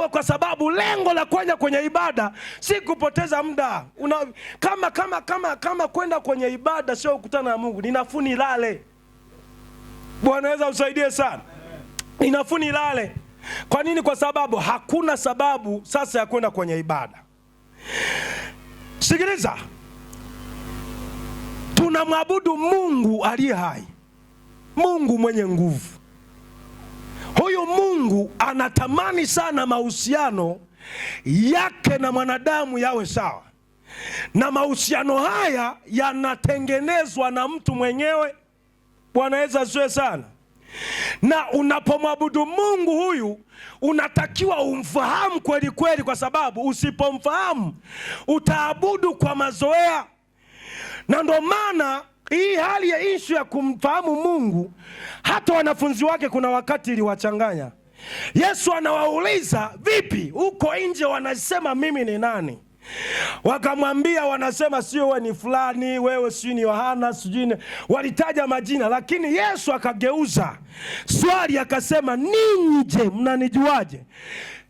wewe, kwa sababu lengo la kwenda kwenye ibada si kupoteza muda. Kama kwenda kwenye ibada sio kukutana na Mungu, ninafuu nilale. Bwana aweza usaidie sana. Ninafuu nilale. Kwa nini? Kwa sababu hakuna sababu sasa ya kwenda kwenye ibada. Sikiliza, tunamwabudu Mungu aliye hai, Mungu mwenye nguvu. Huyu Mungu anatamani sana mahusiano yake na mwanadamu yawe sawa, na mahusiano haya yanatengenezwa na mtu mwenyewe. Bwana Yesu asifiwe sana. Na unapomwabudu Mungu huyu unatakiwa umfahamu kweli kweli, kwa sababu usipomfahamu utaabudu kwa mazoea. Na ndo maana hii hali ya ishu ya kumfahamu Mungu, hata wanafunzi wake kuna wakati iliwachanganya. Yesu anawauliza, vipi huko nje wanasema mimi ni nani? Wakamwambia, wanasema sio wewe ni fulani, wewe sio ni Yohana, sijui. Walitaja majina, lakini Yesu akageuza swali akasema, ninyi je, mnanijuaje?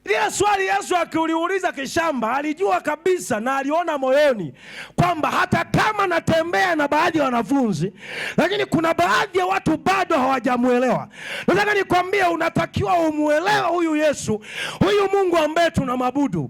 Ile swali Yesu akiuliza kishamba, alijua kabisa na aliona moyoni kwamba hata kama natembea na baadhi ya wanafunzi, lakini kuna baadhi ya watu bado hawajamuelewa. Nataka nikwambie, unatakiwa umuelewe huyu Yesu, huyu Mungu ambaye tunamwabudu.